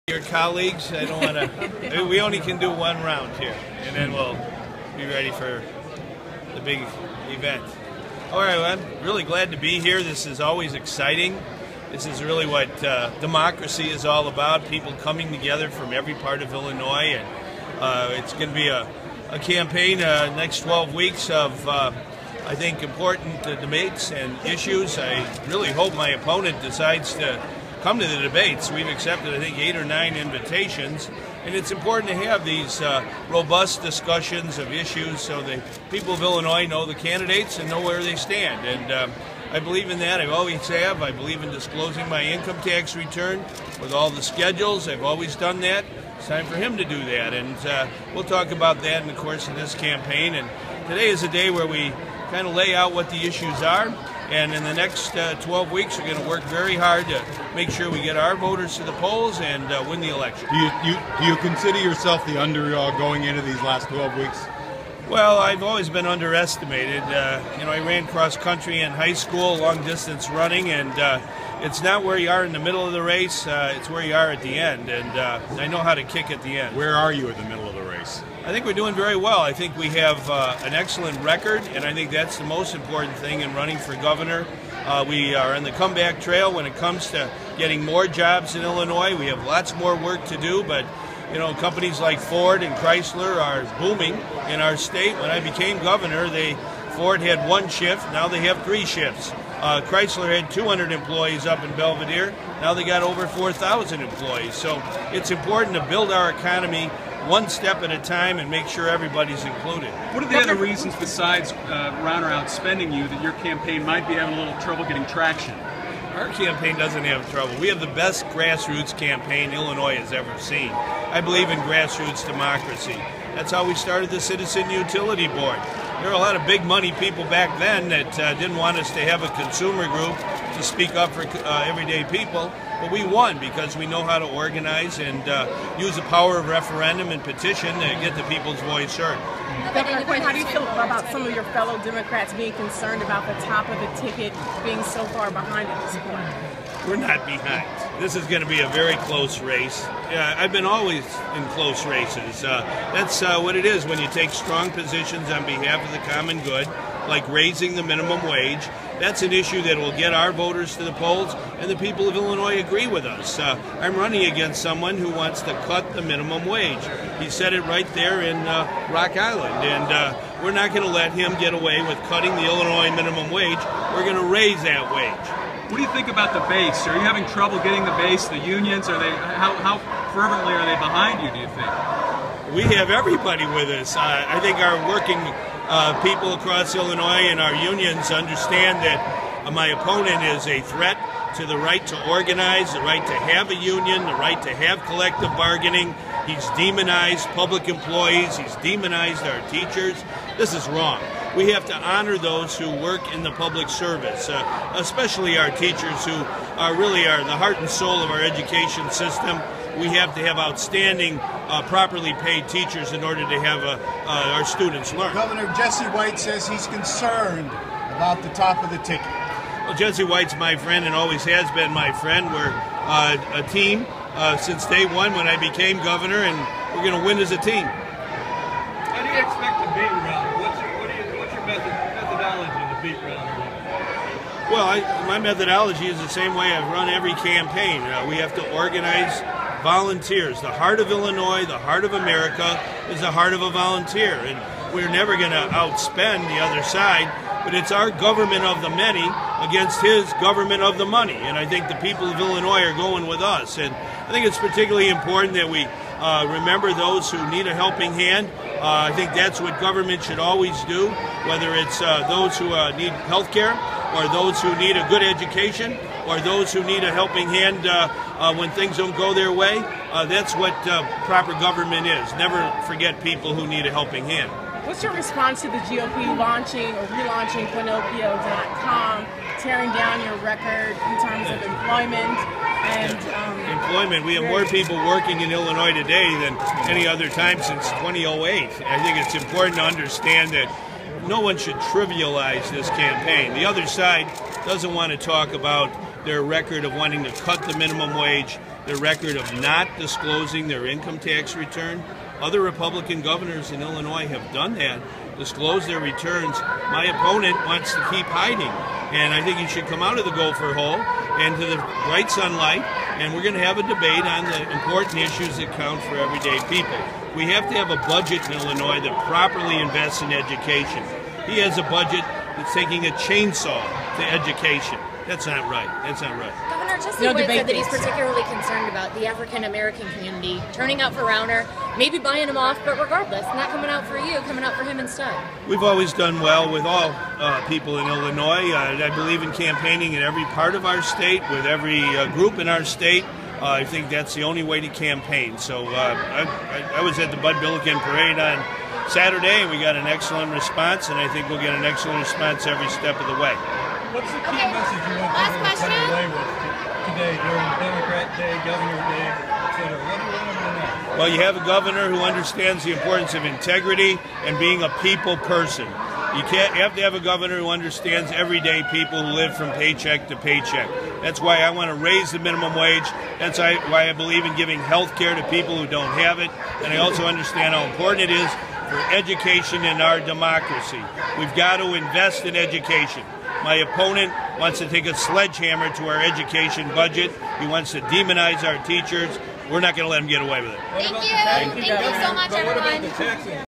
Your colleagues, I don't want to. We only can do one round here, and then we'll be ready for the big event. All right, well, I'm really glad to be here. This is always exciting. This is really what democracy is all about, people coming together from every part of Illinois, and it's going to be a campaign next 12 weeks of, I think, important debates and issues. I really hope my opponent decides to come to the debates. We've accepted, I think, 8 or 9 invitations, and it's important to have these robust discussions of issues so the people of Illinois know the candidates and know where they stand. And I believe in that. I always have. I believe in disclosing my income tax return with all the schedules. I've always done that. It's time for him to do that, and we'll talk about that in the course of this campaign. And today is a day where we kind of lay out what the issues are. And in the next 12 weeks, we're going to work very hard to make sure we get our voters to the polls and win the election. Do you consider yourself the underdog going into these last 12 weeks? Well, I've always been underestimated. I ran cross country in high school, long distance running, and it's not where you are in the middle of the race, it's where you are at the end, and I know how to kick at the end. Where are you in the middle of the race? I think we're doing very well. I think we have an excellent record, and I think that's the most important thing in running for governor. We are on the comeback trail when it comes to getting more jobs in Illinois. We have lots more work to do, but companies like Ford and Chrysler are booming in our state. When I became governor, Ford had 1 shift, now they have 3 shifts. Chrysler had 200 employees up in Belvedere, now they got over 4,000 employees. So it's important to build our economy one step at a time and make sure everybody's included. What are the other reasons besides Rauner outspending you that your campaign might be having a little trouble getting traction? Our campaign doesn't have trouble. We have the best grassroots campaign Illinois has ever seen. I believe in grassroots democracy. That's how we started the Citizen Utility Board. There were a lot of big money people back then that didn't want us to have a consumer group to speak up for everyday people, but we won because we know how to organize and use the power of referendum and petition to get the people's voice heard. Governor Quinn, how do you feel about some of your fellow Democrats being concerned about the top of the ticket being so far behind at this point? We're not behind. This is going to be a very close race. I've been always in close races. That's what it is when you take strong positions on behalf of the common good, like raising the minimum wage. That's an issue that will get our voters to the polls, and the people of Illinois agree with us. I'm running against someone who wants to cut the minimum wage. He said it right there in Rock Island, and we're not going to let him get away with cutting the Illinois minimum wage. We're going to raise that wage. What do you think about the base? Are you having trouble getting the base? The unions, how fervently are they behind you, do you think? We have everybody with us. I think our working people across Illinois and our unions understand that my opponent is a threat to the right to organize, the right to have a union, the right to have collective bargaining. He's demonized public employees. He's demonized our teachers. This is wrong. We have to honor those who work in the public service, especially our teachers who are the heart and soul of our education system. We have to have outstanding, properly paid teachers in order to have our students learn. Governor Jesse White says he's concerned about the top of the ticket. Well, Jesse White's my friend and always has been my friend. We're a team since day one when I became governor, and we're going to win as a team. How do you expect to beat Rauner? What's your methodology to beat Rauner? Well, my methodology is the same way I've run every campaign. We have to organize volunteers. The heart of Illinois, the heart of America, is the heart of a volunteer. And we're never going to outspend the other side, but it's our government of the many against his government of the money. And I think the people of Illinois are going with us. And I think it's particularly important that we remember those who need a helping hand. I think that's what government should always do, whether it's those who need health care, or those who need a good education, or those who need a helping hand when things don't go their way. That's what proper government is. Never forget people who need a helping hand. What's your response to the GOP launching or relaunching Pinocchio.com, tearing down your record in terms of employment? And employment, we have more people working in Illinois today than any other time since 2008. I think it's important to understand that no one should trivialize this campaign. The other side doesn't want to talk about their record of wanting to cut the minimum wage, their record of not disclosing their income tax return. Other Republican governors in Illinois have done that, disclosed their returns. My opponent wants to keep hiding, and I think he should come out of the gopher hole and to the bright sunlight, and we're going to have a debate on the important issues that count for everyday people. We have to have a budget in Illinois that properly invests in education. He has a budget that's taking a chainsaw to education. That's not right. That's not right. Governor White said that he's particularly concerned about the African-American community turning out for Rauner, maybe buying him off, but regardless, not coming out for you, coming out for him instead. We've always done well with all people in Illinois. I believe in campaigning in every part of our state, with every group in our state. I think that's the only way to campaign. So I was at the Bud Billiken Parade on Saturday, and we got an excellent response, and I think we'll get an excellent response every step of the way. What's the key message you want people to come away with today during Democrat Day, Governor Day, etc.? What do you want them to know? Well, you have a governor who understands the importance of integrity and being a people person. You have to have a governor who understands everyday people who live from paycheck to paycheck. That's why I want to raise the minimum wage. That's why I believe in giving health care to people who don't have it. And I also understand how important it is for education in our democracy. We've got to invest in education. My opponent wants to take a sledgehammer to our education budget. He wants to demonize our teachers. We're not going to let him get away with it. Thank you. Thank you so much, everyone.